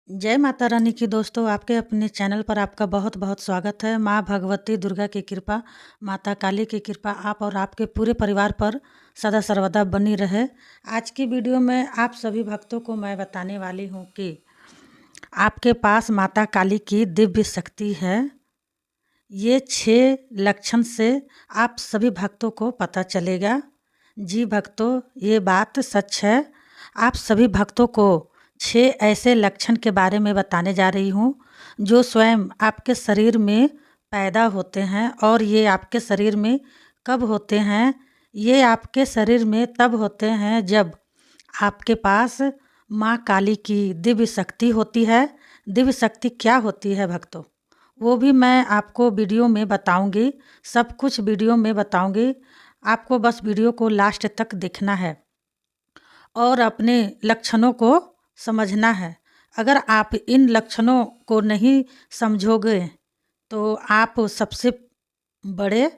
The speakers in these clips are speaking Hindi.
जय माता रानी की दोस्तों, आपके अपने चैनल पर आपका बहुत बहुत स्वागत है। माँ भगवती दुर्गा की कृपा, माता काली की कृपा आप और आपके पूरे परिवार पर सदा सर्वदा बनी रहे। आज की वीडियो में आप सभी भक्तों को मैं बताने वाली हूँ कि आपके पास माता काली की दिव्य शक्ति है। ये 6 लक्षण से आप सभी भक्तों को पता चलेगा। जी भक्तों, ये बात सच है। आप सभी भक्तों को 6 ऐसे लक्षण के बारे में बताने जा रही हूँ जो स्वयं आपके शरीर में पैदा होते हैं। और ये आपके शरीर में कब होते हैं? ये आपके शरीर में तब होते हैं जब आपके पास माँ काली की दिव्य शक्ति होती है। दिव्य शक्ति क्या होती है भक्तों, वो भी मैं आपको वीडियो में बताऊंगी। सब कुछ वीडियो में बताऊंगी। आपको बस वीडियो को लास्ट तक देखना है और अपने लक्षणों को समझना है। अगर आप इन लक्षणों को नहीं समझोगे तो आप सबसे बड़े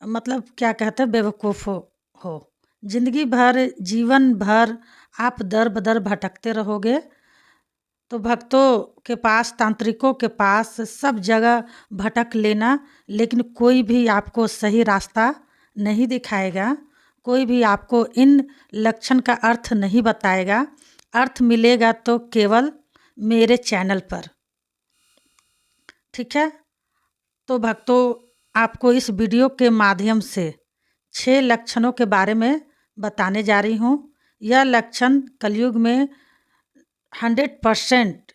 मतलब क्या कहते हैं बेवकूफ़ हो। जिंदगी भर जीवन भर आप दर बदर भटकते रहोगे। तो भक्तों के पास, तांत्रिकों के पास सब जगह भटक लेना, लेकिन कोई भी आपको सही रास्ता नहीं दिखाएगा। कोई भी आपको इन लक्षण का अर्थ नहीं बताएगा। अर्थ मिलेगा तो केवल मेरे चैनल पर। ठीक है, तो भक्तों आपको इस वीडियो के माध्यम से 6 लक्षणों के बारे में बताने जा रही हूँ। यह लक्षण कलयुग में 100%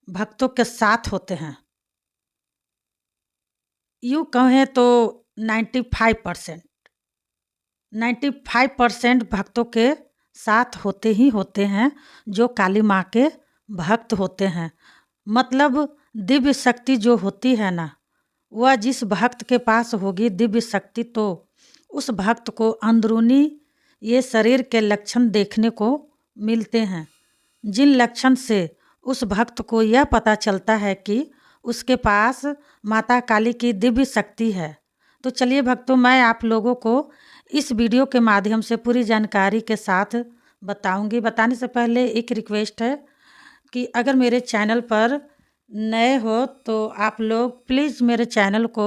भक्तों के साथ होते हैं। यूँ कहें तो 95%, 95% भक्तों के साथ होते ही होते हैं जो काली माँ के भक्त होते हैं। मतलब दिव्य शक्ति जो होती है ना, वह जिस भक्त के पास होगी दिव्य शक्ति, तो उस भक्त को अंदरूनी ये शरीर के लक्षण देखने को मिलते हैं, जिन लक्षण से उस भक्त को यह पता चलता है कि उसके पास माता काली की दिव्य शक्ति है। तो चलिए भक्तों, मैं आप लोगों को इस वीडियो के माध्यम से पूरी जानकारी के साथ बताऊंगी। बताने से पहले एक रिक्वेस्ट है कि अगर मेरे चैनल पर नए हो तो आप लोग प्लीज़ मेरे चैनल को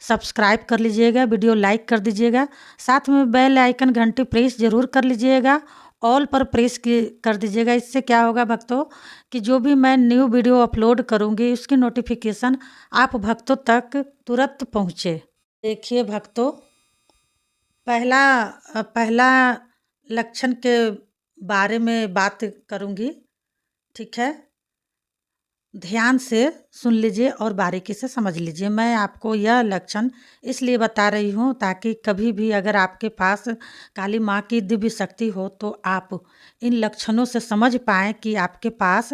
सब्सक्राइब कर लीजिएगा, वीडियो लाइक कर दीजिएगा, साथ में बेल आइकन घंटी प्रेस ज़रूर कर लीजिएगा, ऑल पर प्रेस कर दीजिएगा। इससे क्या होगा भक्तों कि जो भी मैं न्यू वीडियो अपलोड करूँगी उसकी नोटिफिकेशन आप भक्तों तक तुरंत पहुँचे। देखिए भक्तों, पहला लक्षण के बारे में बात करूँगी। ठीक है, ध्यान से सुन लीजिए और बारीकी से समझ लीजिए। मैं आपको यह लक्षण इसलिए बता रही हूँ ताकि कभी भी अगर आपके पास काली माँ की दिव्य शक्ति हो तो आप इन लक्षणों से समझ पाएँ कि आपके पास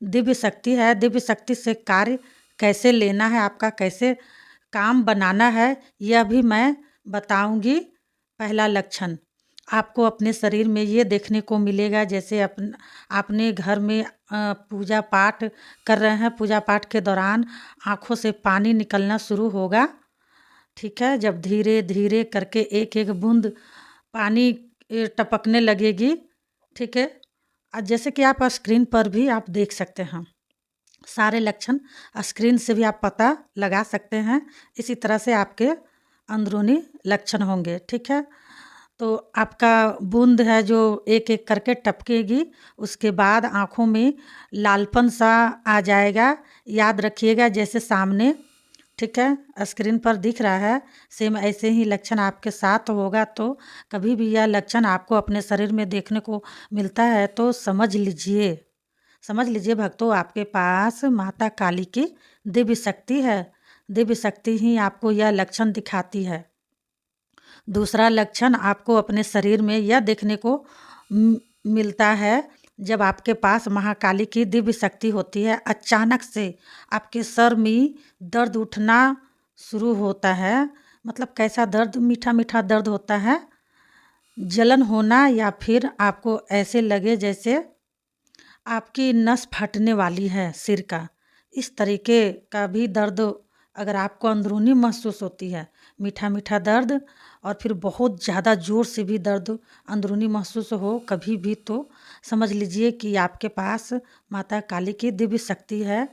दिव्य शक्ति है। दिव्य शक्ति से कार्य कैसे लेना है, आपका कैसे काम बनाना है, यह भी मैं बताऊंगी। पहला लक्षण आपको अपने शरीर में ये देखने को मिलेगा, जैसे अपने घर में पूजा पाठ कर रहे हैं, पूजा पाठ के दौरान आँखों से पानी निकलना शुरू होगा। ठीक है, जब धीरे धीरे करके एक एक बूंद पानी टपकने लगेगी। ठीक है, जैसे कि आप स्क्रीन पर भी आप देख सकते हैं। सारे लक्षण स्क्रीन से भी आप पता लगा सकते हैं। इसी तरह से आपके अंदरूनी लक्षण होंगे। ठीक है, तो आपका बूंद है जो एक एक करके टपकेगी, उसके बाद आँखों में लालपन सा आ जाएगा। याद रखिएगा जैसे सामने, ठीक है, स्क्रीन पर दिख रहा है, सेम ऐसे ही लक्षण आपके साथ होगा। तो कभी भी यह लक्षण आपको अपने शरीर में देखने को मिलता है तो समझ लीजिए, समझ लीजिए भक्तों, आपके पास माता काली की दिव्य शक्ति है। दिव्य शक्ति ही आपको यह लक्षण दिखाती है। दूसरा लक्षण आपको अपने शरीर में यह देखने को मिलता है, जब आपके पास महाकाली की दिव्य शक्ति होती है, अचानक से आपके सर में दर्द उठना शुरू होता है। मतलब कैसा दर्द? मीठा मीठा दर्द होता है, जलन होना, या फिर आपको ऐसे लगे जैसे आपकी नस फटने वाली है सिर का, इस तरीके का भी दर्द अगर आपको अंदरूनी महसूस होती है मीठा मीठा दर्द और फिर बहुत ज़्यादा ज़ोर से भी दर्द अंदरूनी महसूस हो कभी भी, तो समझ लीजिए कि आपके पास माता काली की दिव्य शक्ति है।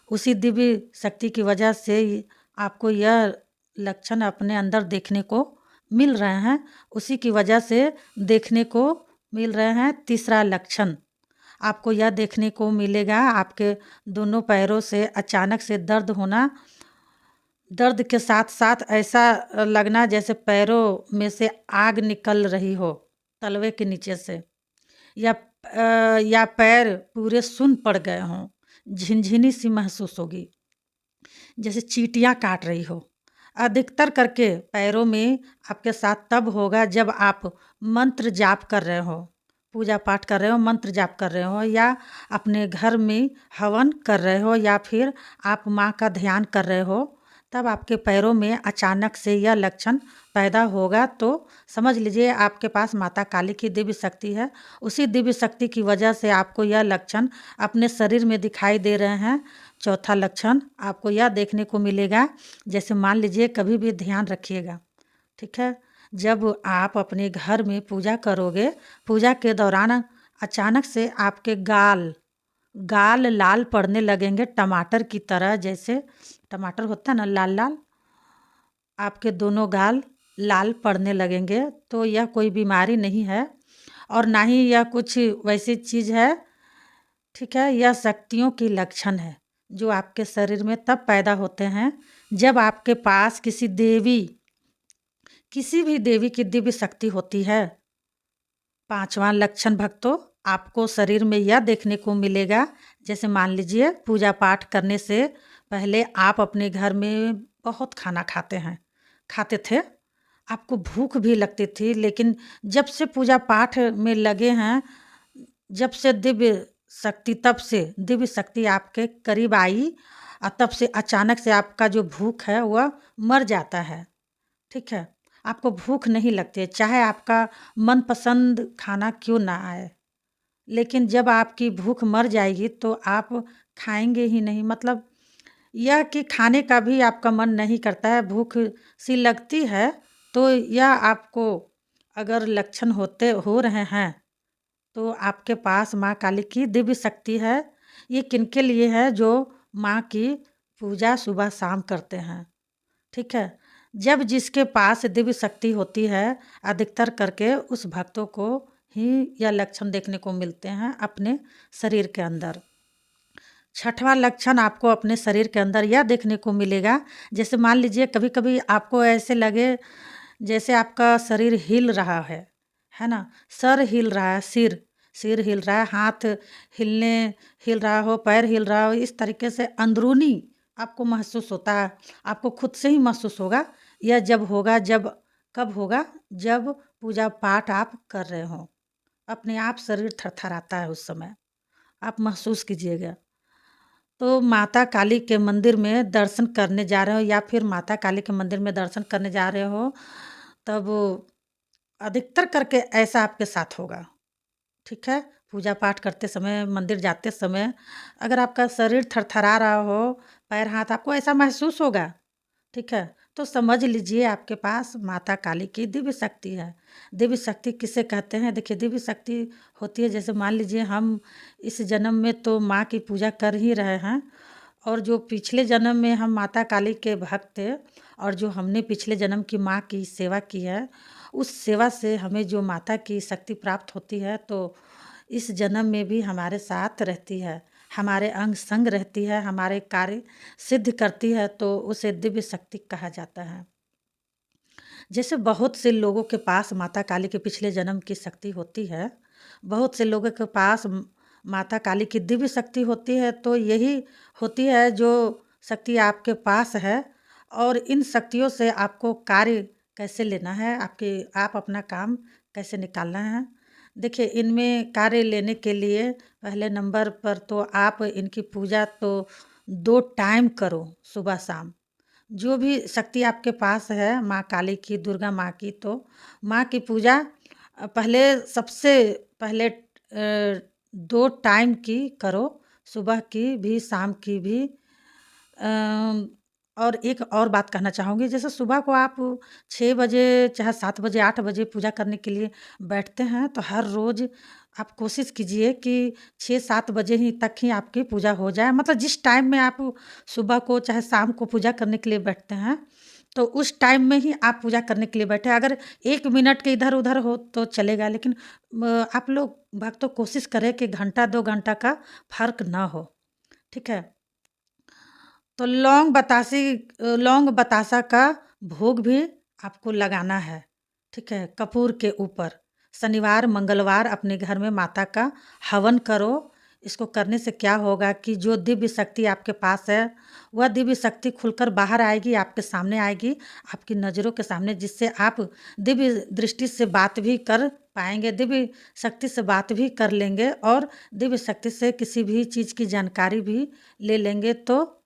उसी दिव्य शक्ति की वजह से आपको यह लक्षण अपने अंदर देखने को मिल रहे हैं। उसी की वजह से देखने को मिल रहे हैं। तीसरा लक्षण आपको यह देखने को मिलेगा, आपके दोनों पैरों से अचानक से दर्द होना। दर्द के साथ साथ ऐसा लगना जैसे पैरों में से आग निकल रही हो तलवे के नीचे से, या पैर पूरे सुन्न पड़ गए हों। झिनझिनी सी महसूस होगी जैसे चींटियां काट रही हो। अधिकतर करके पैरों में आपके साथ तब होगा जब आप मंत्र जाप कर रहे हो, पूजा पाठ कर रहे हो, मंत्र जाप कर रहे हो, या अपने घर में हवन कर रहे हो, या फिर आप माँ का ध्यान कर रहे हो, तब आपके पैरों में अचानक से यह लक्षण पैदा होगा। तो समझ लीजिए आपके पास माता काली की दिव्य शक्ति है। उसी दिव्य शक्ति की वजह से आपको यह लक्षण अपने शरीर में दिखाई दे रहे हैं। चौथा लक्षण आपको यह देखने को मिलेगा, जैसे मान लीजिए कभी भी ध्यान रखिएगा, ठीक है, जब आप अपने घर में पूजा करोगे, पूजा के दौरान अचानक से आपके गाल लाल पड़ने लगेंगे टमाटर की तरह। जैसे टमाटर होता है ना लाल लाल, आपके दोनों गाल लाल पड़ने लगेंगे। तो यह कोई बीमारी नहीं है और ना ही यह कुछ वैसी चीज़ है, ठीक है। यह शक्तियों की लक्षण है जो आपके शरीर में तब पैदा होते हैं जब आपके पास किसी भी देवी की दिव्य शक्ति होती है। पांचवा लक्षण भक्तों, आपको शरीर में यह देखने को मिलेगा, जैसे मान लीजिए पूजा पाठ करने से पहले आप अपने घर में बहुत खाना खाते थे, आपको भूख भी लगती थी, लेकिन जब से पूजा पाठ में लगे हैं, जब से तब से दिव्य शक्ति आपके करीब आई और तब से अचानक से आपका जो भूख है वह मर जाता है, ठीक है। आपको भूख नहीं लगती है, चाहे आपका मनपसंद खाना क्यों ना आए, लेकिन जब आपकी भूख मर जाएगी तो आप खाएंगे ही नहीं। मतलब यह कि खाने का भी आपका मन नहीं करता है, भूख सी लगती है। तो यह आपको अगर लक्षण हो रहे हैं तो आपके पास माँ काली की दिव्य शक्ति है। ये किनके लिए है? जो माँ की पूजा सुबह शाम करते हैं, ठीक है। जब जिसके पास दिव्य शक्ति होती है, अधिकतर करके उस भक्तों को ही यह लक्षण देखने को मिलते हैं अपने शरीर के अंदर। छठवां लक्षण आपको अपने शरीर के अंदर यह देखने को मिलेगा, जैसे मान लीजिए कभी कभी आपको ऐसे लगे जैसे आपका शरीर हिल रहा है ना, सर हिल रहा है, सिर हिल रहा है, हाथ हिल रहा हो, पैर हिल रहा हो, इस तरीके से अंदरूनी आपको महसूस होता है। आपको खुद से ही महसूस होगा। यह कब होगा? जब पूजा पाठ आप कर रहे हो, अपने आप शरीर थरथराता है उस समय, आप महसूस कीजिएगा। तो माता काली के मंदिर में दर्शन करने जा रहे हो या फिर माता काली के मंदिर में दर्शन करने जा रहे हो, तब अधिकतर करके ऐसा आपके साथ होगा, ठीक है। पूजा पाठ करते समय, मंदिर जाते समय अगर आपका शरीर थरथरा रहा हो, पैर हाथ आपको ऐसा महसूस होगा, ठीक है, तो समझ लीजिए आपके पास माता काली की दिव्य शक्ति है। दिव्य शक्ति किसे कहते हैं? देखिए, दिव्य शक्ति होती है, जैसे मान लीजिए हम इस जन्म में तो माँ की पूजा कर ही रहे हैं, और जो पिछले जन्म में हम माता काली के भक्त थे और जो हमने पिछले जन्म की माँ की सेवा की है, उस सेवा से हमें जो माता की शक्ति प्राप्त होती है, तो इस जन्म में भी हमारे साथ रहती है, हमारे अंग संग रहती है, हमारे कार्य सिद्ध करती है, तो उसे दिव्य शक्ति कहा जाता है। जैसे बहुत से लोगों के पास माता काली के पिछले जन्म की शक्ति होती है, बहुत से लोगों के पास माता काली की दिव्य शक्ति होती है, तो यही होती है जो शक्ति आपके पास है। और इन शक्तियों से आपको कार्य कैसे लेना है, आप अपना काम कैसे निकालना है। देखिए, इनमें कार्य लेने के लिए पहले नंबर पर तो आप इनकी पूजा तो 2 टाइम करो, सुबह शाम। जो भी शक्ति आपके पास है माँ काली की, दुर्गा माँ की, तो माँ की पूजा सबसे पहले 2 टाइम की करो, सुबह की भी शाम की भी। और एक और बात कहना चाहूँगी, जैसे सुबह को आप 6 बजे चाहे 7 बजे 8 बजे पूजा करने के लिए बैठते हैं, तो हर रोज़ आप कोशिश कीजिए कि 6-7 बजे ही तक ही आपकी पूजा हो जाए। मतलब जिस टाइम में आप सुबह को चाहे शाम को पूजा करने के लिए बैठते हैं, तो उस टाइम में ही आप पूजा करने के लिए बैठे। अगर 1 मिनट के इधर-उधर हो तो चलेगा, लेकिन आप लोग भक्तों कोशिश करें कि घंटा 2 घंटा का फ़र्क ना हो, ठीक है? तो लौंग बतासा का भोग भी आपको लगाना है, ठीक है? कपूर के ऊपर। शनिवार, मंगलवार अपने घर में माता का हवन करो। इसको करने से क्या होगा कि जो दिव्य शक्ति आपके पास है, वह दिव्य शक्ति खुलकर बाहर आएगी, आपके सामने आएगी, आपकी नज़रों के सामने, जिससे आप दिव्य दृष्टि से बात भी कर पाएँगे, दिव्य शक्ति से बात भी कर लेंगे और दिव्य शक्ति से किसी भी चीज़ की जानकारी भी ले लेंगे। तो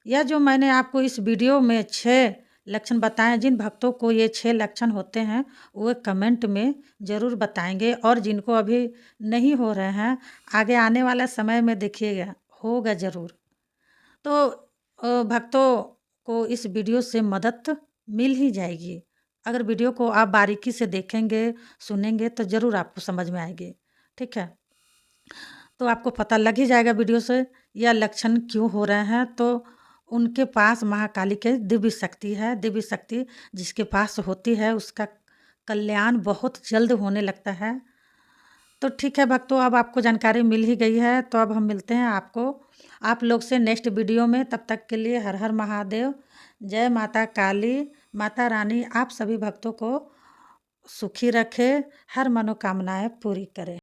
यह जो मैंने आपको इस वीडियो में 6 लक्षण बताएँ, जिन भक्तों को ये 6 लक्षण होते हैं, वो कमेंट में ज़रूर बताएँगे, और जिनको अभी नहीं हो रहे हैं, आगे आने वाला समय में देखिएगा, होगा ज़रूर। तो भक्तों को इस वीडियो से मदद मिल ही जाएगी। अगर वीडियो को आप बारीकी से देखेंगे, सुनेंगे, तो ज़रूर आपको समझ में आएगी, ठीक है? तो आपको पता लग ही जाएगा वीडियो से यह लक्षण क्यों हो रहे हैं। तो उनके पास महाकाली के दिव्य शक्ति है, दिव्य शक्ति जिसके पास होती है उसका कल्याण बहुत जल्द होने लगता है। तो ठीक है भक्तों, अब आपको जानकारी मिल ही गई है, तो अब हम मिलते हैं आप लोग से नेक्स्ट वीडियो में। तब तक के लिए हर हर महादेव, जय माता काली। माता रानी आप सभी भक्तों को सुखी रखे, हर मनोकामनाएं पूरी करे।